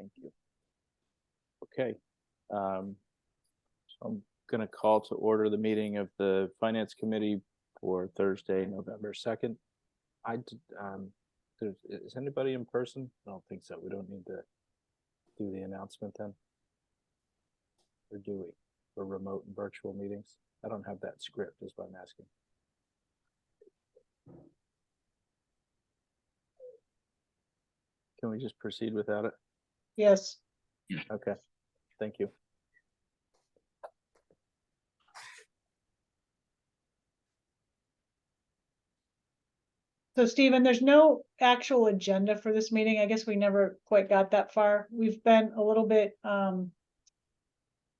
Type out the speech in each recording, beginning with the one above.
Thank you. Okay. So I'm going to call to order the meeting of the Finance Committee for Thursday, November 2nd. Is anybody in person? I don't think so. We don't need to do the announcement then. Or do we? For remote and virtual meetings? I don't have that script, is what I'm asking. Can we just proceed without it? Yes. Okay, thank you. So Stephen, there's no actual agenda for this meeting. I guess we never quite got that far. We've been a little bit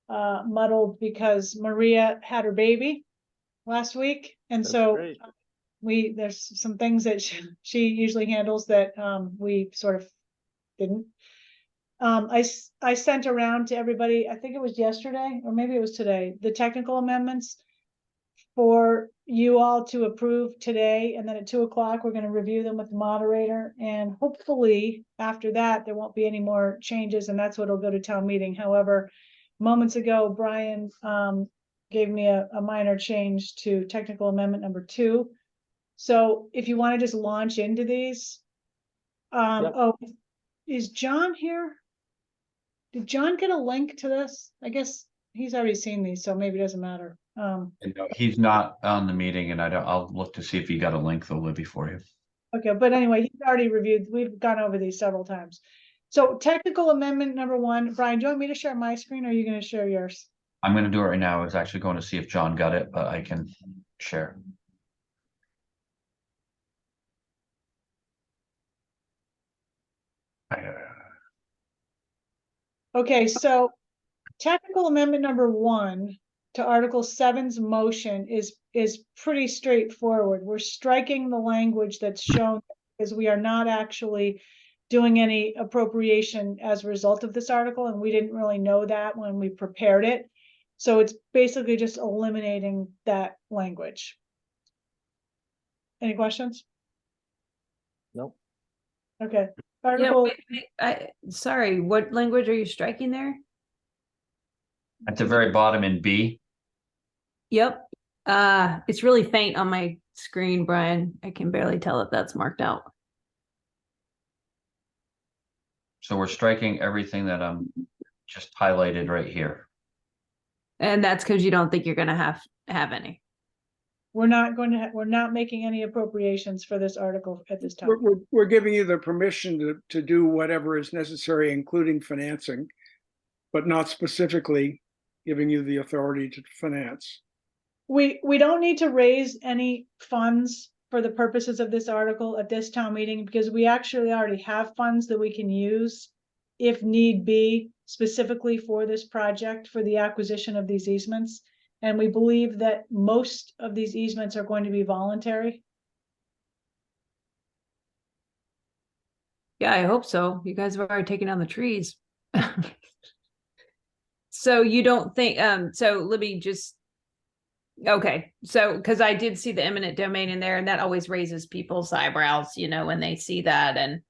muddled because Maria had her baby last week. And That's so great. there's some things that she usually handles that we sort of didn't. I sent around to everybody, I think it was yesterday, or maybe it was today, the technical amendments for you all to approve today. And then at 2 o'clock, we're going to review them with the moderator. And hopefully after that, there won't be any more changes, and that's what will go to town meeting. However, moments ago, Brian gave me a minor change to technical amendment number 2. So if you want to just launch into these, Yep. Oh, is John here? Did John get a link to this? I guess he's already seen these, so maybe it doesn't matter. And no, he's not on the meeting, and I'll look to see if he got a link though, Libby, for you. Okay, but anyway, he's already reviewed. We've gone over these several times. So technical amendment number 1, Brian, do you want me to share my screen or are you going to share yours? I'm going to do it right now. I was actually going to see if John got it, but I can share. Okay, so technical amendment number 1 to Article 7's motion is pretty straightforward. We're striking the language that's shown because we are not actually doing any appropriation as a result of this article, and we didn't really know that when we prepared it. So it's basically just eliminating that language. Any questions? Nope. Okay. Yeah, Article, sorry, what language are you striking there? At the very bottom in B. Yep. It's really faint on my screen, Brian. I can barely tell if that's marked out. So we're striking everything that just highlighted right here. And that's because you don't think you're gonna have any. we're not making any appropriations for this article at this time. We're giving you the permission to do whatever is necessary, including financing, but not specifically giving you the authority to finance. We don't need to raise any funds for the purposes of this article at this town meeting because we actually already have funds that we can use if need be, specifically for this project, for the acquisition of these easements. And we believe that most of these easements are going to be voluntary. Yeah, I hope so. You guys have already taken down the trees. So you don't think, so Libby, just, okay. So, because I did see the eminent domain in there, and that always raises people's eyebrows, you know, when they see that. And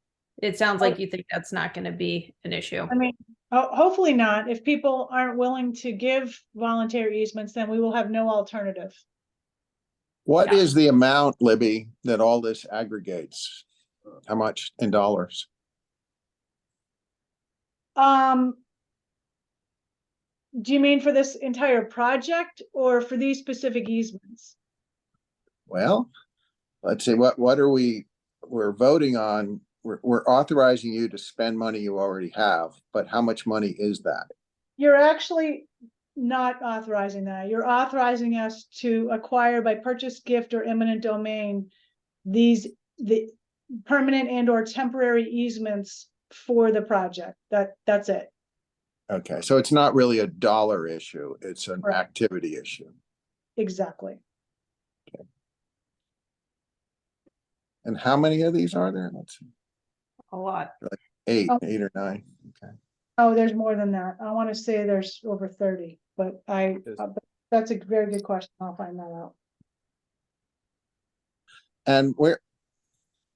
it sounds like you think that's not going to be an issue. I mean, hopefully not. If people aren't willing to give voluntary easements, then we will have no alternative. What Yeah. is the amount, Libby, that all this aggregates? How much in dollars? Do you mean for this entire project or for these specific easements? Well, let's see, we're voting on, we're authorizing you to spend money you already have, but how much money is that? You're actually not authorizing that. You're authorizing us to acquire by purchase, gift, or eminent domain the permanent and or temporary easements for the project. That's it. Okay, so it's not really a dollar issue, it's an Right. activity issue. Exactly. And how many of these are there? Let's see, A lot. eight Oh. or nine. Okay. Oh, there's more than that. I want to say there's over 30, but that's a very good question. I'll find that out. And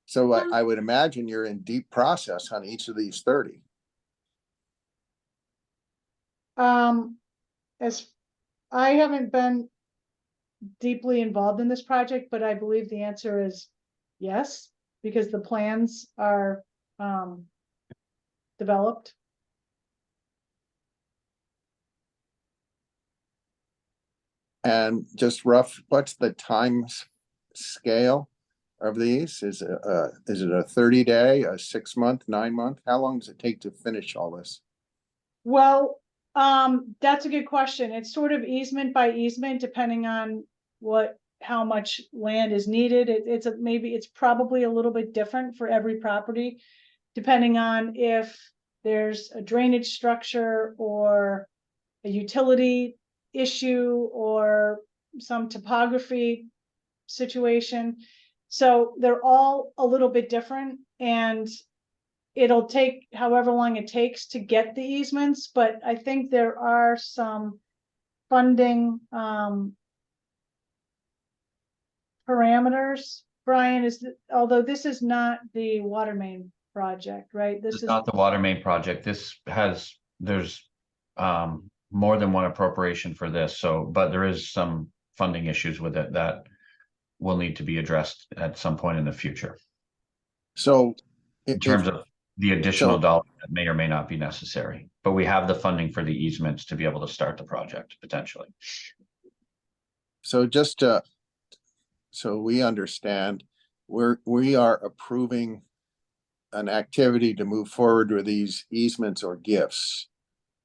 so I would imagine you're in deep process on each of these 30. As I haven't been deeply involved in this project, but I believe the answer is yes, because the plans are developed. And just rough, what's the scale of these? Is it a 30-day, a 6-month, 9-month? How long does it take to finish all this? Well, that's a good question. It's sort of easement by easement, depending on how much land is needed. Maybe it's probably a little bit different for every property, depending on if there's a drainage structure or a utility issue or some topography situation. So they're all a little bit different, and it'll take however long it takes to get the easements, but I think there are some funding parameters. Brian, although this is not the water main project, right? This It's is not the water main project. There's more than one appropriation for this, but there is some funding issues with it that will need to be addressed at some point in the future. So In terms of the additional dollars that may or may not be necessary, but we have the funding for the easements to be able to start the project potentially. so so we understand, we are approving an activity to move forward with these easements or gifts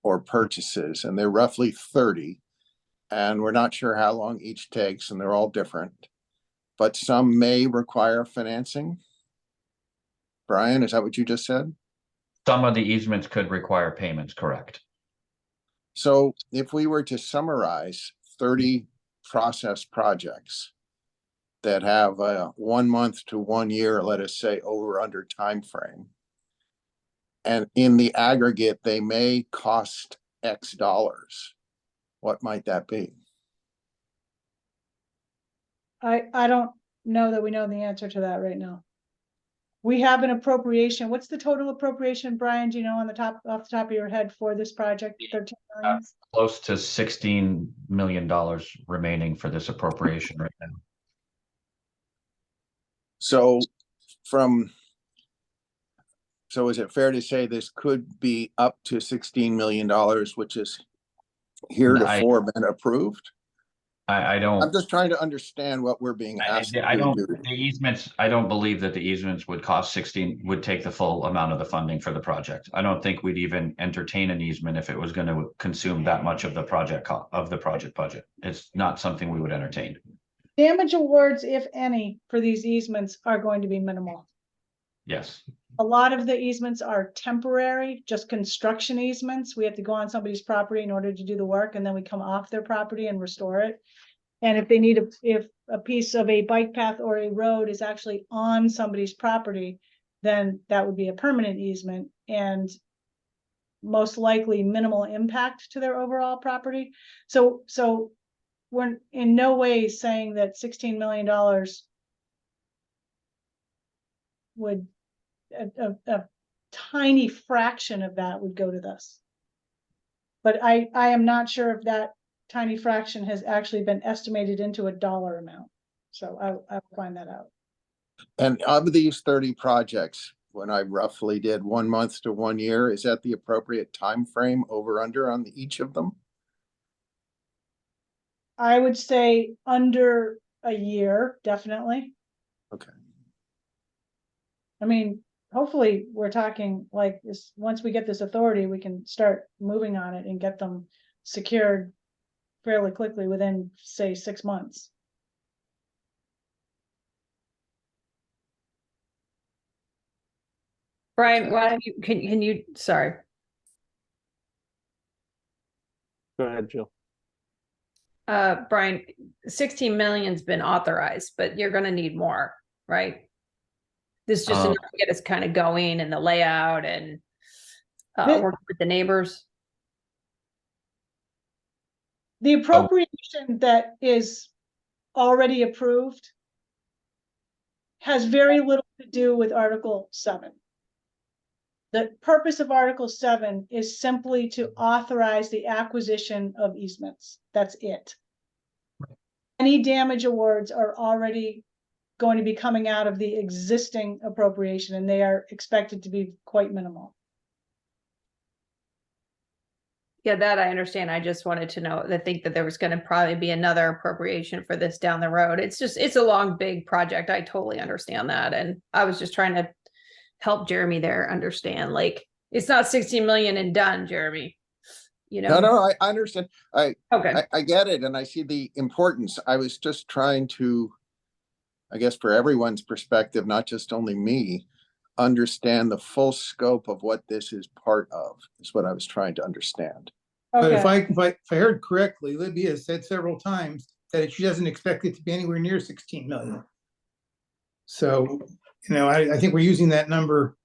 or purchases, and they're roughly 30. And we're not sure how long each takes, and they're all different, but some may require financing. Brian, is that what you just said? Some of the easements could require payments, correct? So if we were to summarize 30 process projects that have a 1 month to 1 year, let us say, over under time frame, and in the aggregate, they may cost X dollars, what might that be? I don't know that we know the answer to that right now. We have an appropriation. What's the total appropriation, Brian? Do you know off the top of your head for this project? 13 million? Close to $16 million remaining for this appropriation right now. So is it fair to say this could be up to $16 million, which is heretofore been approved? I I'm don't, just trying to understand what we're being asked I to don't, do. the easements, I don't believe that the easements would take the full amount of the funding for the project. I don't think we'd even entertain an easement if it was going to consume that much of the project budget. It's not something we would entertain. Damage awards, if any, for these easements are going to be minimal. Yes. A lot of the easements are temporary, just construction easements. We have to go on somebody's property in order to do the work, and then we come off their property and restore it. And if they need if a piece of a bike path or a road is actually on somebody's property, then that would be a permanent easement and most likely minimal impact to their overall property. So we're in no way saying that $16 million would a tiny fraction of that would go to this. But I am not sure if that tiny fraction has actually been estimated into a dollar amount. So I'll find that out. And of these 30 projects, when I roughly did 1 month to 1 year, is that the appropriate time frame over under on each of them? I would say under a year, definitely. Okay. I mean, hopefully we're talking like this, once we get this authority, we can start moving on it and get them secured fairly quickly within, say, 6 months. Brian, why don't you, can you, sorry. Go ahead, Jill. Brian, 16 million's been authorized, but you're gonna need more, right? This is just enough to get us kind of going and the layout and working with the neighbors. The appropriation that is already approved has very little to do with Article 7. The purpose of Article 7 is simply to authorize the acquisition of easements. That's it. Any damage awards are already going to be coming out of the existing appropriation, and they are expected to be quite minimal. Yeah, that I understand. I just wanted to know, I think that there was gonna probably be another appropriation for this down the road. It's just, it's a long, big project. I totally understand that. And I was just trying to help Jeremy there understand, like, it's not 16 million and done, Jeremy. You know? No, I understand. Okay, I get it, and I see the importance. I was just trying to, I guess, for everyone's perspective, not just only me, understand the full scope of what this is part of, is what I was trying to understand. But if Okay, I heard correctly, Libby has said several times that she doesn't expect it to be anywhere near 16 million. So, you know, I think we're using that number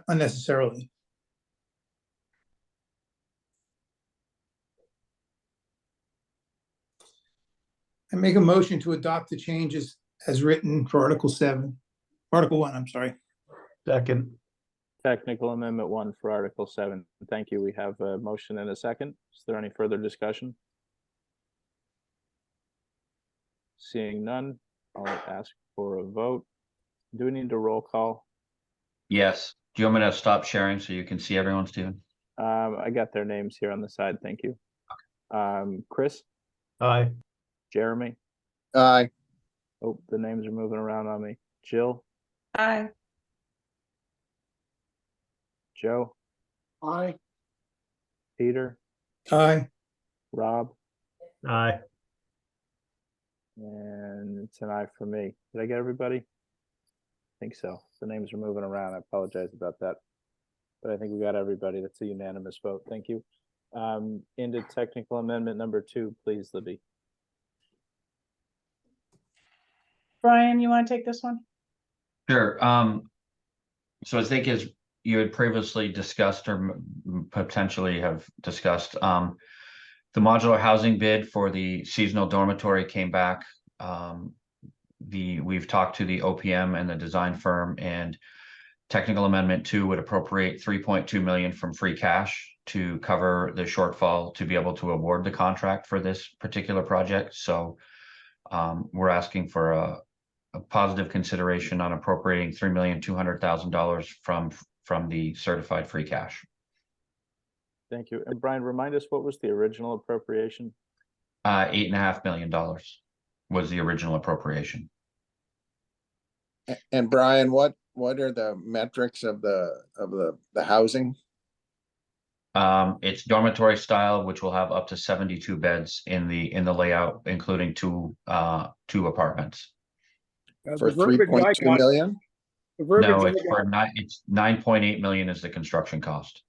unnecessarily. I make a motion to adopt the changes as written for Article 1, I'm sorry. Second. Technical amendment 1 for Article 7. Thank you. We have a motion and a second. Is there any further discussion? Seeing none, I'll ask for a vote. Do we need a roll call? Yes. Do you want me to stop sharing so you can see everyone, Stephen? I got their names here on the side. Thank you. Chris, Aye. Jeremy. Aye. Oh, the names are moving around on me. Jill, aye. Joe, Aye. Peter, Aye. Rob, Aye. and it's an aye for me. Did I get everybody? I think so. The names are moving around. I apologize about that. But I think we got everybody. That's a unanimous vote. Thank you. Into technical amendment number 2, please, Libby. Brian, you want to take this one? Sure. So I think as you had previously discussed or potentially have discussed, the modular housing bid for the seasonal dormitory came back. We've talked to the OPM and the design firm, and technical amendment 2 would appropriate 3.2 million from free cash to cover the shortfall to be able to award the contract for this particular project. So we're asking for a positive consideration on appropriating $3,200,000 from the certified free cash. Thank you. And Brian, remind us, what was the original appropriation? $8.5 million was the original appropriation. And Brian, what are the metrics of the housing? It's dormitory style, which will have up to 72 beds in the layout, including two apartments. For The verbiage I 3.2 got- million? the verbiage No, I it's got- for it's 9.8 million is the construction cost.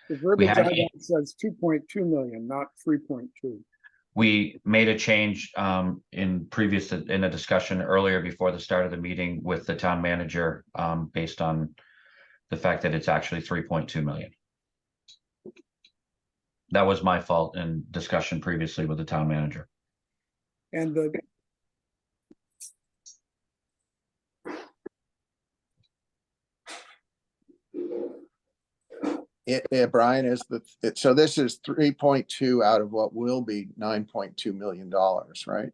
The verbiage had I eight- got says 2.2 million, not 3.2. We made a change in a discussion earlier before the start of the meeting with the town manager, based on the fact that it's actually 3.2 million. That was my fault in discussion previously with the town manager. And the Brian, so this is 3.2 out of what will be $9.2 million, right?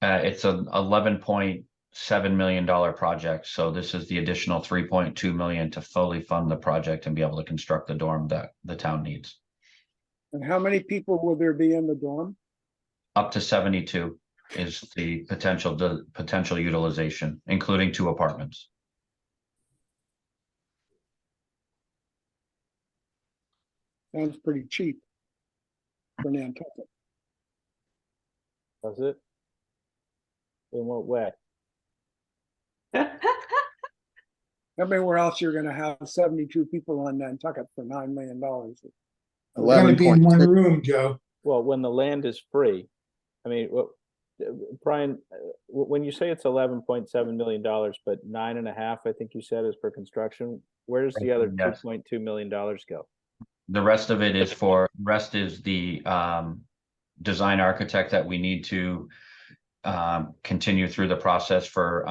It's an $11.7 million project, so this is the additional 3.2 million to fully fund the project and be able to construct the dorm that the town needs. and how many people will there be in the dorm? Up to 72 is the potential utilization, including 2 apartments. Sounds pretty cheap for Nantucket. Was it? In what way? Everywhere else, you're gonna have 72 people on Nantucket for $9 million. We're gonna be in one 11.6. room, Joe. Well, when the land is free, I mean, Brian, when you say it's $11.7 million, but 9.5, I think you said, is for construction, where does the other Yes. $2.2 million go? The rest of it is the design architect that we need to continue through the process for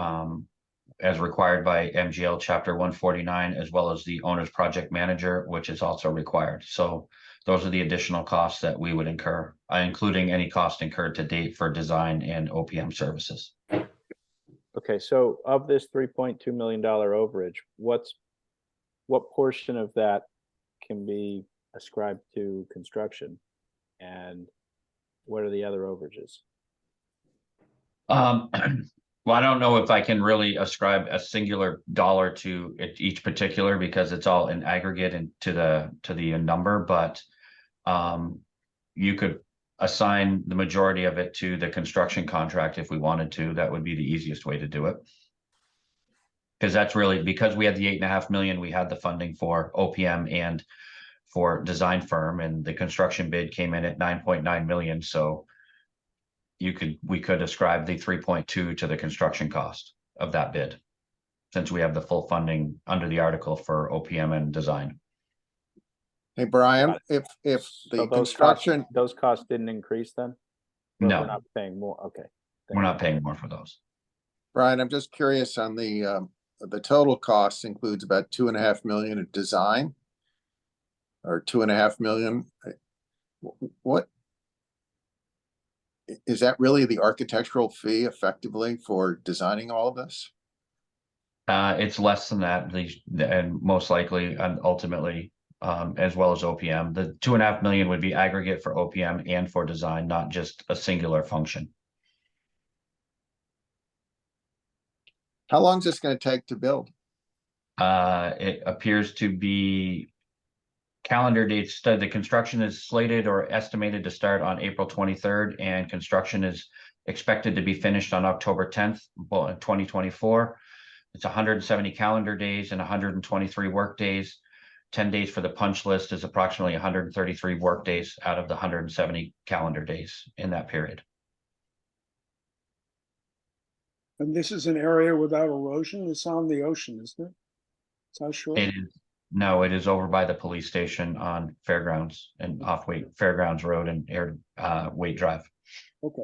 as required by MGL Chapter 149, as well as the owner's project manager, which is also required. So those are the additional costs that we would incur, including any cost incurred to date for design and OPM services. Okay, so of this $3.2 million overage, what portion of that can be ascribed to construction? And what are the other overages? Well, I don't know if I can really ascribe a singular dollar to each particular, because it's all in aggregate and to the number, but you could assign the majority of it to the construction contract if we wanted to. That would be the easiest way to do it. Because that's really, because we had the 8.5 million, we had the funding for OPM and for design firm, and the construction bid came in at 9.9 million. So we could ascribe the 3.2 to the construction cost of that bid, since we have the full funding under the article for OPM and design. Hey, Brian, if So the construction, those costs didn't increase then? Or No. We're not paying more, okay. We're not paying more for those. Brian, I'm just curious on the total cost includes about 2.5 million of design, or 2.5 million. What is that really the architectural fee effectively for designing all of this? It's less than that, and most likely, and ultimately, as well as OPM. The 2.5 million would be aggregate for OPM and for design, not just a singular function. How long is this going to take to build? It appears to be calendar dates. The construction is slated or estimated to start on April 23rd, and construction is expected to be finished on October 10th, well, in 2024. It's 170 calendar days and 123 work days. 10 days for the punch list is approximately 133 work days out of the 170 calendar days in that period. And this is an area without erosion. It's on the ocean, isn't it? South Shore? It is, no, it is over by the police station on Fairgrounds and Fairgrounds Road and Waite Drive. Okay.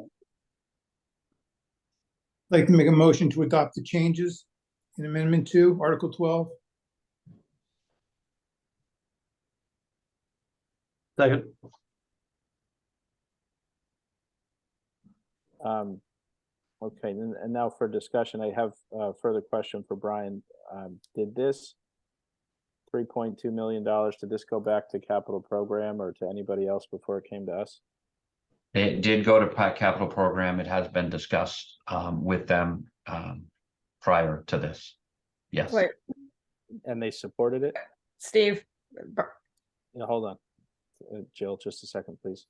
I'd like to make a motion to adopt the changes in Amendment 2, Article 12. Second. Okay, and now for discussion, I have a further question for Brian. Did this $3.2 million, did this go back to capital program or to anybody else before it came to us? It did go to capital program. It has been discussed with them prior to this. Yes. Wait, And they supported it? Steve, Yeah, hold on. Jill, just a second, please.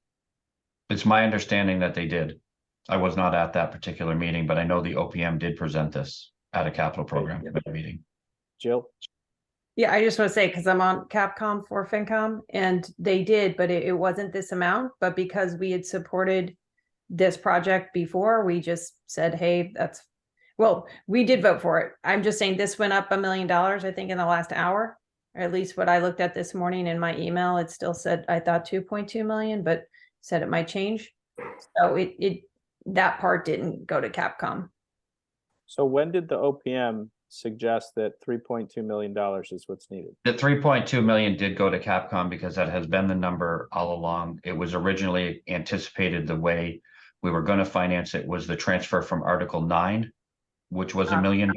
It's my understanding that they did. I was not at that particular meeting, but I know the OPM did present this at a capital program meeting. Jill? yeah, I just want to say, because I'm on Capcom for FinCom, and they did, but it wasn't this amount. But because we had supported this project before, we just said, hey, well, we did vote for it. I'm just saying this went up $1 million, I think, in the last hour. Or at least what I looked at this morning in my email, it still said, I thought 2.2 million, but said it might change. So that part didn't go to Capcom. So when did the OPM suggest that $3.2 million is what's needed? The 3.2 million did go to Capcom because that has been the number all along. It was originally anticipated the way we were going to finance it was the transfer from Article 9, which was $1 million,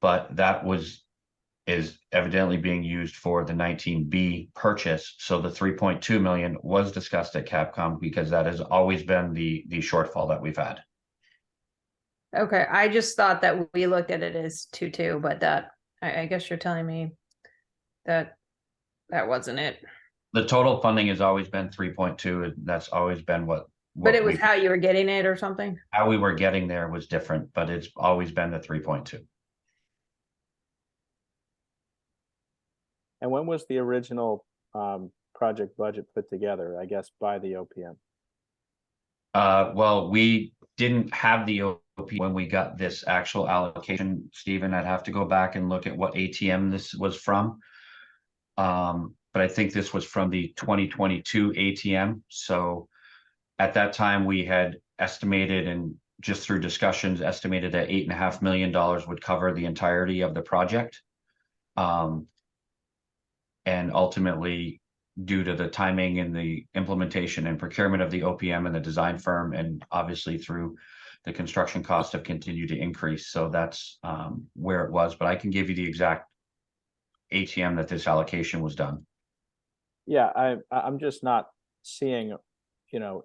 but that is evidently being used for the 19B purchase. So the 3.2 million was discussed at Capcom because that has always been the shortfall that we've had. Okay, I just thought that we looked at it as 2.2, but that I guess you're telling me that wasn't it. The total funding has always been 3.2, and that's always been what But it was how you were getting it or something? how we were getting there was different, but it's always been the 3.2. And when was the original project budget put together, I guess, by the OPM? Well, we didn't have the OP when we got this actual allocation, Stephen. I'd have to go back and look at what ATM this was from. But I think this was from the 2022 ATM. So at that time, we had estimated and just through discussions, estimated that $8.5 million would cover the entirety of the project. And ultimately, due to the timing and the implementation and procurement of the OPM and the design firm, and obviously through the construction costs have continued to increase. So that's where it was, but I can give you the exact ATM that this allocation was done. Yeah, I'm just not seeing,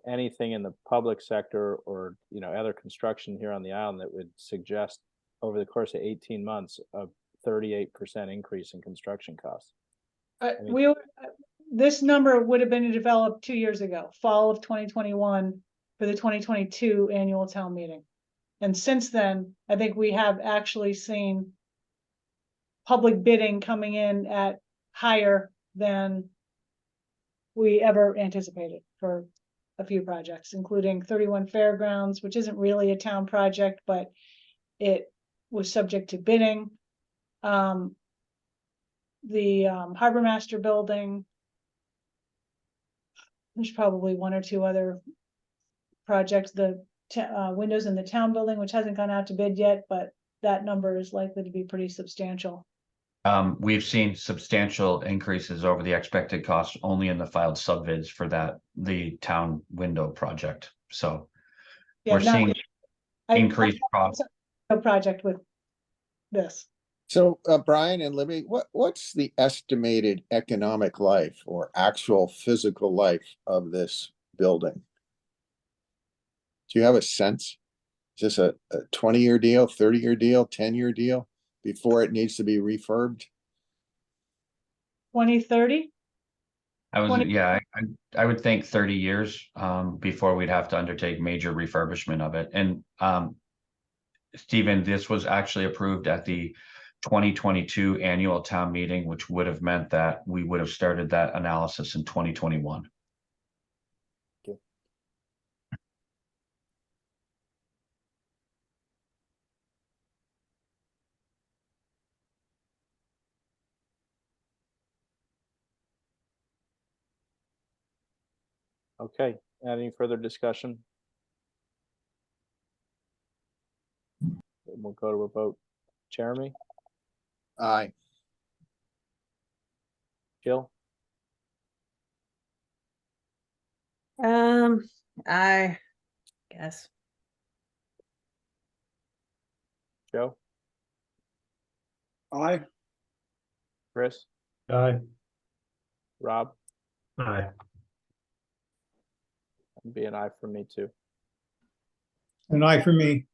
anything in the public sector or, other construction here on the island that would suggest over the course of 18 months, a 38% increase in construction costs. mean- This number would have been developed 2 years ago, fall of 2021 for the 2022 annual town meeting. And since then, I think we have actually seen public bidding coming in at higher than we ever anticipated for a few projects, including 31 Fairgrounds, which isn't really a town project, but it was subject to bidding. The Harbor Master Building. There's probably one or two other projects, the windows in the town building, which hasn't gone out to bid yet, but that number is likely to be pretty substantial. We've seen substantial increases over the expected costs only in the filed subbids for the town window project. So Yeah, we're not- seeing I- increased costs. A project with this. So, Brian and Libby, what's the estimated economic life or actual physical life of this building? Do you have a sense? Is this a 20-year deal, 30-year deal, 10-year deal before it needs to be refurbed? 2030? I would think 30 years before we'd have to undertake major refurbishment of it. And Stephen, this was actually approved at the 2022 annual town meeting, which would have meant that we would have started that analysis in 2021. Okay, any further discussion? We'll go to a vote. Jeremy, Aye. Jill, I guess. Joe, Aye. Chris, Aye. Rob, Aye. and be an aye for me too. An aye for me.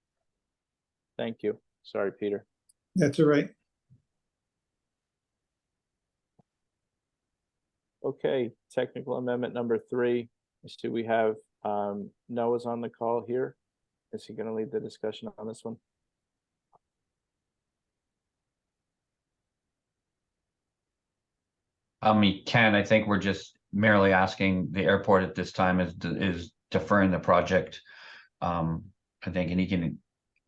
Thank you. Sorry, Peter. That's all right. Okay, technical amendment number 3. Do we have Noah's on the call here? Is he going to lead the discussion on this one? Ken, I think we're just merely asking the airport at this time is deferring the project. I think, and he can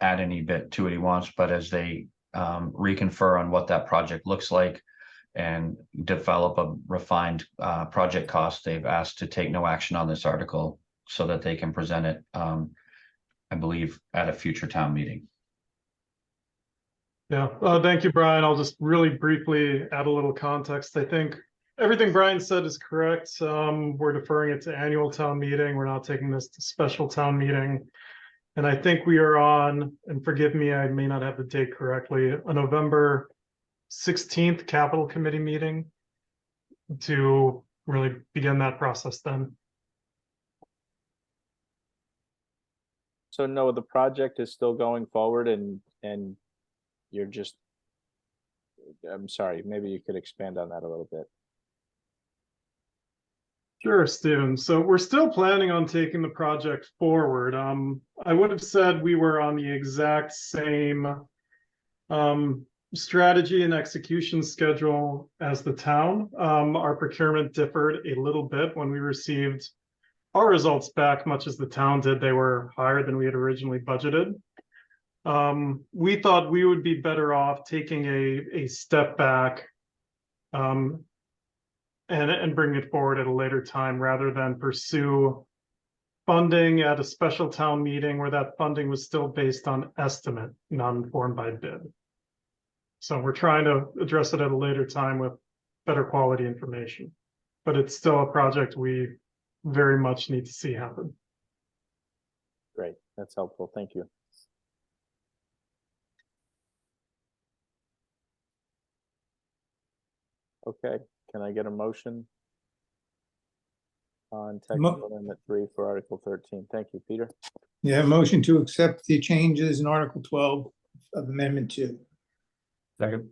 add any bit to what he wants, but as they reconfer on what that project looks like and develop a refined project cost, they've asked to take no action on this article so that they can present it, I believe, at a future town meeting. Yeah, thank you, Brian. I'll just really briefly add a little context. I think everything Brian said is correct. We're deferring it to annual town meeting. We're not taking this to special town meeting. And I think we are on, and forgive me, I may not have the date correctly, a November 16th Capital Committee meeting to really begin that process then. So no, the project is still going forward and you're just, I'm sorry, maybe you could expand on that a little bit. Sure, Steven. So we're still planning on taking the project forward. I would have said we were on the exact same strategy and execution schedule as the town. Our procurement differed a little bit when we received our results back, much as the town did. They were higher than we had originally budgeted. We thought we would be better off taking a step back and bring it forward at a later time rather than pursue funding at a special town meeting where that funding was still based on estimate, not informed by bid. So we're trying to address it at a later time with better quality information. But it's still a project we very much need to see happen. Great, that's helpful. Thank you. Okay, can I get a motion on technical amendment 3 for Article 13? Thank you, Peter. Yeah, motion to accept the changes in Article 12 of Amendment 2. Second.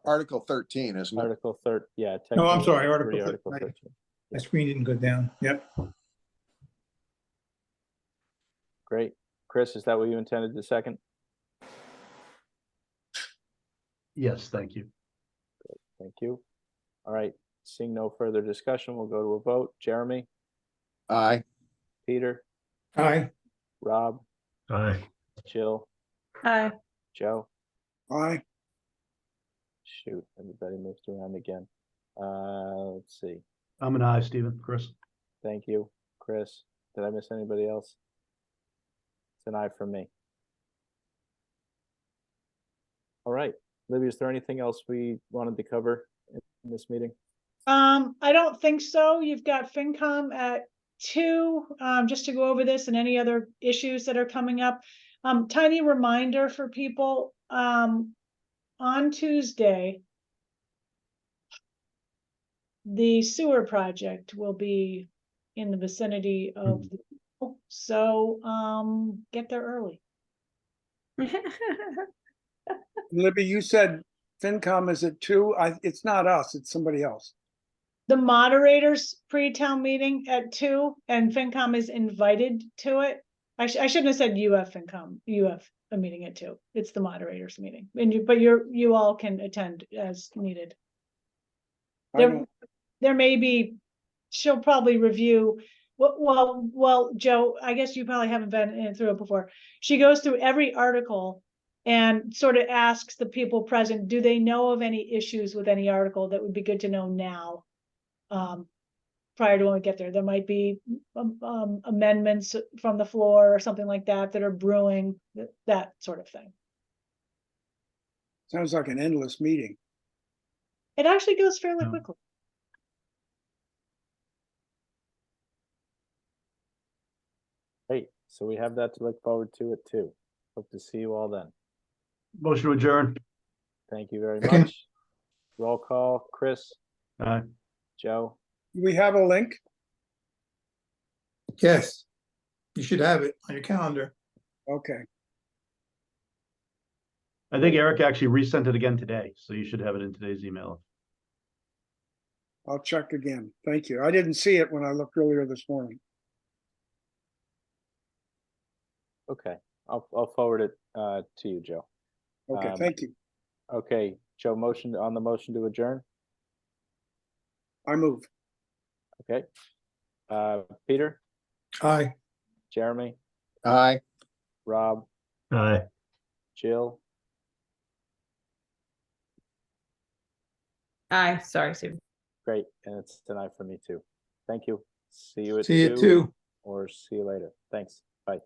Article 13, isn't it? Article 13, yeah. No, I'm technical sorry, amendment Article 3, 13. Article 13. My screen didn't go down. Yep. Great. Chris, is that what you intended to second? Yes, thank you. Thank you. All right, seeing no further discussion, we'll go to a vote. Jeremy, Aye. Peter, Aye. Rob, Aye. Jill, Hi. Joe. Aye. Shoot, everybody moved around again. Let's see. I'm an aye, Stephen. Chris? Thank you, Chris. Did I miss anybody else? It's an aye for me. All right, Libby, is there anything else we wanted to cover in this meeting? I don't think so. You've got FinCom at 2, just to go over this and any other issues that are coming up. Tiny reminder for people, on Tuesday, the sewer project will be in the vicinity of, so, get there early. Libby, you said FinCom is at 2. It's not us, it's somebody else. The moderators pre-town meeting at 2 and FinCom is invited to it. I shouldn't have said UF FinCom, UF a meeting at 2. It's the moderators meeting. And but you all can attend as needed. I don't- There may be, she'll probably review, well, Joe, I guess you probably haven't been through it before. She goes through every article and sort of asks the people present, do they know of any issues with any article that would be good to know now? Prior to when we get there, there might be amendments from the floor or something like that that are brewing, that sort of thing. Sounds like an endless meeting. It actually goes fairly Yeah. quickly. Great, so we have that to look forward to at 2. Hope to see you all then. Motion to adjourn. Thank you very Second. much. Roll call, Chris, Aye. Joe, Do we have a link? Yes. You should have it on your calendar. Okay, I think Eric actually resent it again today, so you should have it in today's email. I'll check again. Thank you. I didn't see it when I looked earlier this morning. okay, I'll forward it to you, Joe. Okay, Um, thank you. Okay, Joe, motion on the motion to adjourn, I move. okay? Peter, Aye. Jeremy, Aye. Rob, Aye. Jill, Hi, sorry, Stephen. great, and it's tonight for me too. Thank you. See you at See you 2, too. or see you later. Thanks, bye.